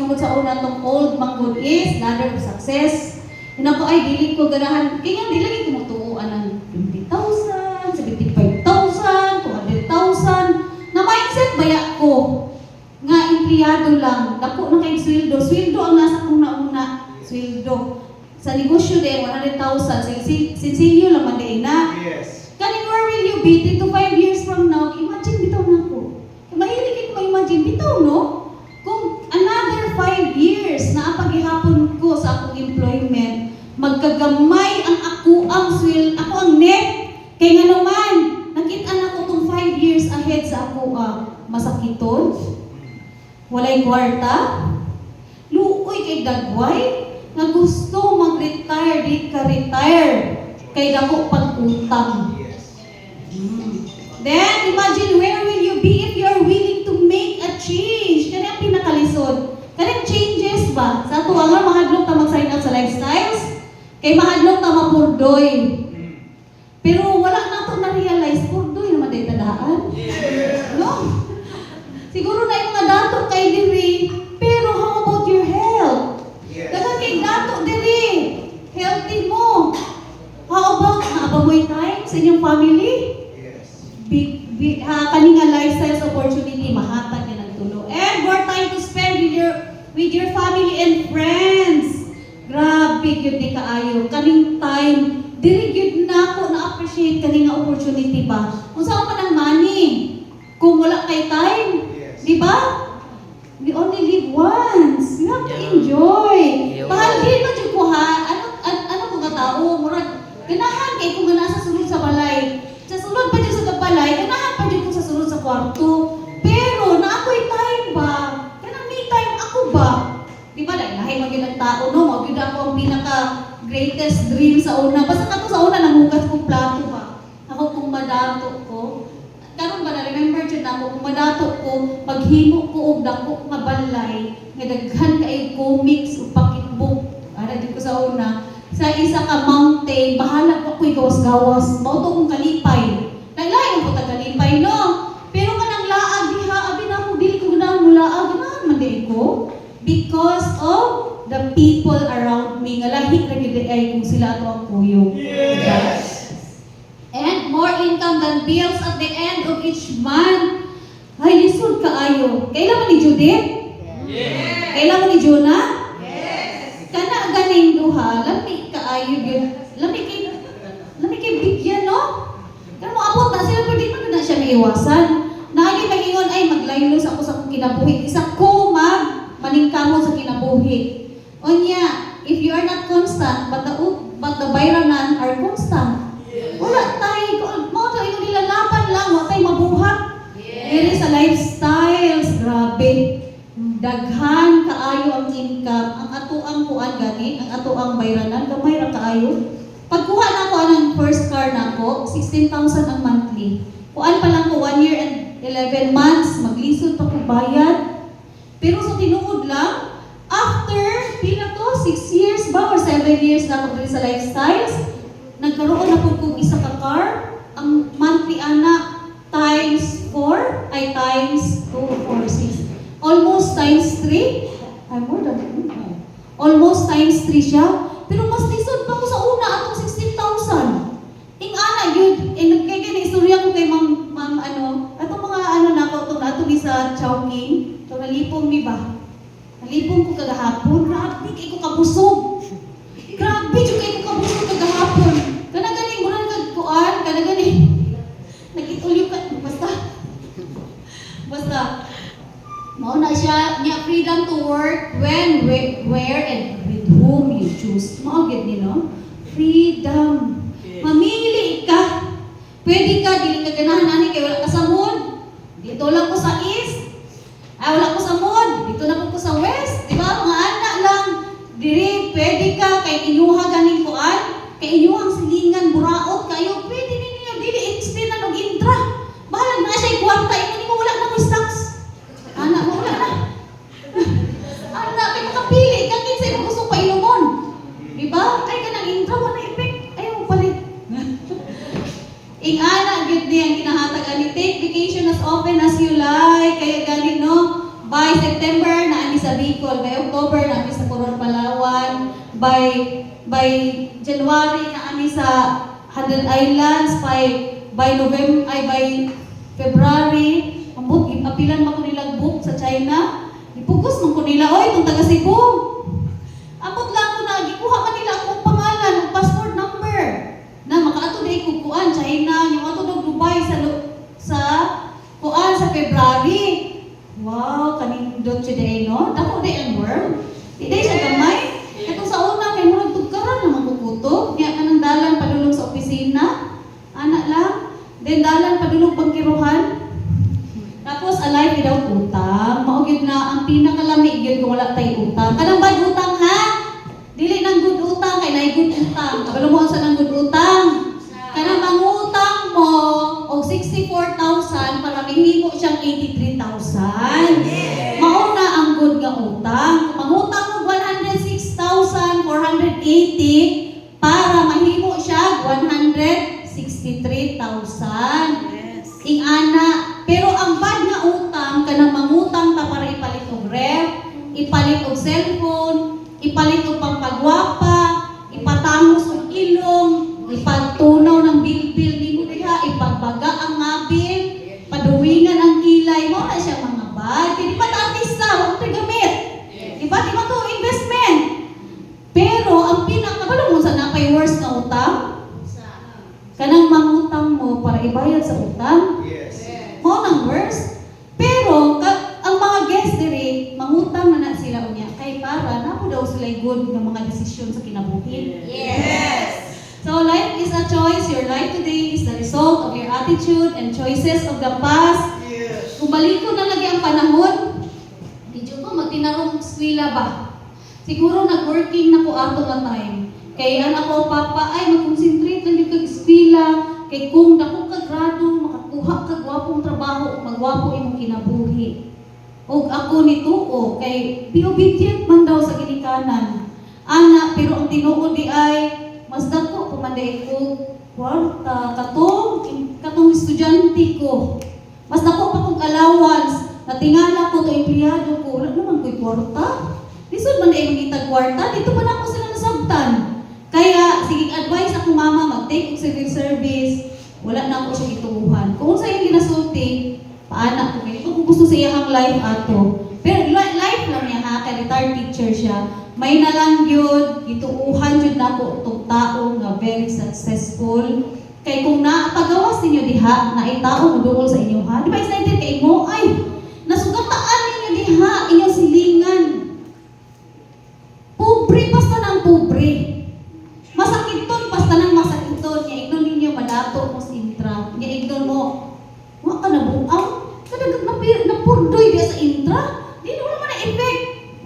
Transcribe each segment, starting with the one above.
manggod sa una tong old manggod is ladder of success. Yun ako ay dili ko ganahan. Kaya nga dili ko mutuuan ng 20,000, 75,000, 200,000. Na mindset baya ko nga empleyado lang. Dako na kay sweldo. Sweldo ang nasa kong nauna. Sweldo. Sa negosyo din 100,000. Sinsilyo lang man din na. Yes. Kaning where will you be 3 to 5 years from now? Imagine bitaw na ko. Mahilig ko ma-imagine bitaw no? Kung another 5 years na paghihapon ko sa akong employment, magkagamay ang ako ang net. Kaya nga naman, nakita na ko tong 5 years ahead sa ako masakiton, walay kwarta, luoy kay dagway, nga gusto mag-retire, di ka retire, kay dako pag-utang. Then, imagine where will you be if you're willing to make a change. Kani ang pinakalisod. Kani changes ba? Sa ato nga mahadlok ta mag-sign up sa lifestyles, kay mahadlok ta mapurdoy. Pero wala na ito na-realize, purdoy naman tayo tadaan. No? Siguro na yung mga dato kay diri, pero how about your health? Dagan kay dato diri, healthy mo. How about naabamoy time sa inyong family? Kaning nga lifestyles opportunity, mahatag yan ang tulo. And more time to spend with your family and friends. Grabe, yun di kaayo. Kaning time, diri yun na ako na-appreciate kaning nga opportunity ba? Kung saan pa ng money? Kung wala kay time, di ba? We only live once. You have to enjoy. Mahal din mo dyan ko ha. Ano ko ka tao? Murag, ganahan kay kung nasa sulod sa balay. Sa sulod pa dyan sa balay, ganahan pa dyan ko sa sulod sa kwarto. Pero, na ako'y time ba? Kaya may time ako ba? Di ba, lahi mag-yun ang tao, no? Mag-yun ako ang pinaka-greatest dream sa una. Basta ka sa una, namugas kong plato ba? Ako kung madato ko. Karon ba, na-remember dyan ako, kung madato ko, paghimo ko og dako nga balay, nga daghan kay comics o pocketbook. Ara dyan ko sa una. Sa isa ka mountain, bahala ko ako'y gawas-gawas. Mauto kong kalipay. Naglayo ko tagalipay, no? Pero kanang laag, diha, abi na ako, dili ko na ang mulaag, ganahan man din ko. Because of the people around me. Nga lahi na gid ay kung sila ato ang kuyo. Yes! And more income than bills at the end of each month. Ay, lisod kaayo. Kailan man ni Judith? Yes! Kailan man ni Jonah? Yes! Kana ganing duha, lami kaayo gyud. Lami kay bigyan, no? Kaya mo abot na sila, pero di man na siya maiwasan. Naagi mag-ingon ay maglaylos ako sa akong kinabuhi. Isa ko maningkamot sa kinabuhi. Onya, if you are not constant, but the bayranan are constant. Wala tayo, mo to ingon nila laban lang, wala tayo mabuhat. Diri sa lifestyles, grabe. Daghan kaayo ang income, ang ato ang kuan gani, ang ato ang bayranan, gamay ra kaayo. Pagkuha na ko ang first car na ko, 16,000 ang monthly. Kuan pa lang ko 1 year and 11 months, maglisod pa ko bayad. Pero sa tinuod lang, after pila to 6 years ba or 7 years na ko sa lifestyles, nagkaroon na po kong isa ka car, ang monthly ana times 4 ay times 2, 4, 6. Almost times 3. Ay, more than almost times 3 siya. Pero mas lisod pa ko sa una atong 16,000. Ing ana yun, kay gani istorya ko kay ma'am atong mga na ko itong ato ni sa Chowking, itong nalipong mi ba? Nalipong ko kagahapon, grabe kay ko kabusog. Grabe jud kay ko kabusog kagahapon. Kana gani mo na nagkuan, kana gani. Nagitulyo ka basta mao na siya niya freedom to work when, where, and with whom you choose. Mao gid ni no? Freedom. Mamili ka. Pwede ka, dili ka ganahan ani kay wala ka sa mood. Dito lang ko sa east. Ay wala ko sa mood. Dito na ko sa west. Di ba? Mga anak lang. Diri, pwede ka kay inyuha ganing kuan. Kay inyuhang silingan, buraot kayo. Pwede ninyo, dili extend na og intra. Bahalag na siya kwarta. Imo mo wala na mo stocks. Anak mo wala na. Anak, kay makapili. Kagin sa imo gusto pa ilumon. Di ba? Ay, kanang intra, wala effect. Ayaw mo palit. Ing ana gyud niya ang kinahatag ani take vacation as often as you like. Kaya gani no, by September na ani sa Bicol. By October na sa Coron, Palawan. By January na kami sa 100 Islands. By November, by February, apilan man ko nila book sa China. Ipugos man ko nila, oy, itong taga Cebu. Amot lang ko na, gikuha man nila akong pangalan, ang passport number. Na makaato na ikukuan, China, yung ato na Dubai sa kuan sa February. Wow, kaning dot today, no? Dako day ang worm. Di day siya gamay. Katong sa una, kay murag tugkaran naman kukuto. Kaya kanang dalan padulong sa opisina. Anak lang. Then dalan padulong pangkiruhan. Tapos alive without utang. Maugid na ang pinakalamig yun kung wala tayo utang. Kanang bad utang ha? Dili nang good utang kay nay good utang. Kabalo mo sa nang good utang. Kanang mangutang mo og 64,000 para mahimo siyang 83,000. Mauna ang good nga utang. Mangutang mo 106,480 para mahimo siya 163,000. Ing ana, pero ang bad nga utang kanang mangutang ta para ipalit og ref, ipalit og cellphone, ipalit og pampagwapa, ipatangos og ilong, ipagtunaw ng bilbil nimo diha, ipagbaga ang ngabil, paduwingan ang kilay mo na siya mga bad. Di ba ta artista, wag tay gamit. Di ba di ba to investment? Pero ang pinakabalo mo sa napay worst nga utang, kanang mangutang mo para ibayad sa utang. Yes. Mo nang worst. Pero ang mga guests diri mangutang na sila unya kay para napo daw sila good nga mga desisyon sa kinabuhi. Yes. So life is a choice. Your life today is the result of your attitude and choices of the past. Yes. Kung balik ko na lagi ang panahon, di ko magtinarong eskwela ba? Siguro nag-working na ko ato nga time. Kay anak ko, papa, ay mag-concentrate lang yung kag-eskwela. Kay kung dako ka grado, makakuha ka gwapong trabaho, magwapo imong kinabuhi. Og ako nituo, kay be obedient man daw sa ginikanan. Ana, pero ang tinuod di ay, mas dako pumanday ko, kwarta, katong estudyante ko. Mas dako pa kong allowance, natingala ko to empleyado ko, wala naman ko'y kwarta. Lisod man ay magitag kwarta, dito pa na ako sila nasabtan. Kaya, sige advice ako mama, mag-take og civil service, wala na ako siya ituuhan. Kung sa iyang ginasulti, paanak ko kayo. Kung gusto sa iyang life ato. Pero life lang niya ha, kay retired teacher siya. May na lang yun, ituuhan yun na ako itong tao nga very successful. Kay kung napagawas ninyo diha, na itao mo dool sa inyo ha. Di ba excited kay mo? Ay, nasugataan ninyo diha, inyong silingan. Pobre, basta ng pobre. Masakiton, basta nang masakiton. Nga ignon ninyo, madato mo sa intra. Nga ignon mo, wala ka na buang. Kadagat napurdoy diya sa intra. Di wala man na effect.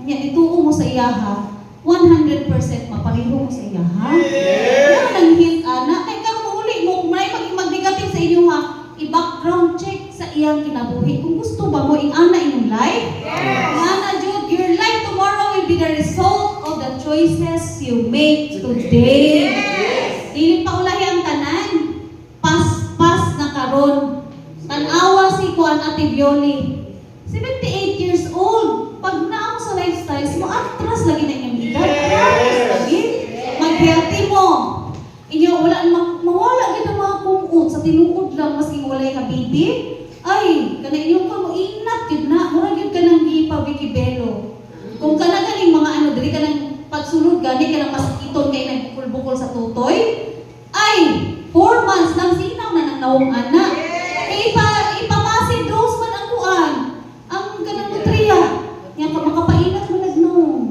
Nga ituo mo sa iyaha. 100% mapaliho mo sa iyaha. Kaya nang hint, ana. Kaya kang mauli mo, kung may mag-negative sa inyo ha, i-background check sa iyang kinabuhi. Kung gusto ba mo, ing-ana inyong life? Ana, Jude, your life tomorrow will be the result of the choices you make today. Dili pa ulahi ang tanan. Pas na karon. Tanawa si Juan Ate Violi. 78 years old. Pag naamo sa lifestyles mo, atras lagi na inyong edad. Atras lagi. Mag-healthy mo. Inyo, mawala gid ang mga kumot sa tinuod lang maski walay ka baby. Ay, kana inyo ka mo inat gid na. Mura gid ka nang gipabikibelo. Kung kana ganing mga ano, dili ka nang pagsulod gani ka nang masakiton kay nagbukol-bukol sa tutoy. Ay, 4 months nang sinaw na nang nawong anak. Kay ipamasid dose man ang kuan. Ang kanang nutriya. Nga ka makapainat mo nagnom.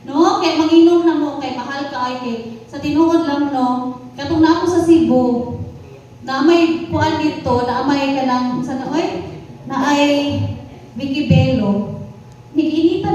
No, kay manginom na mo kay mahal ka ay kay sa tinuod lang no. Katong na ako sa Cebu. Na may kuan dito, na may kanang sana oy, na ay Vicky Bello. Nag-initan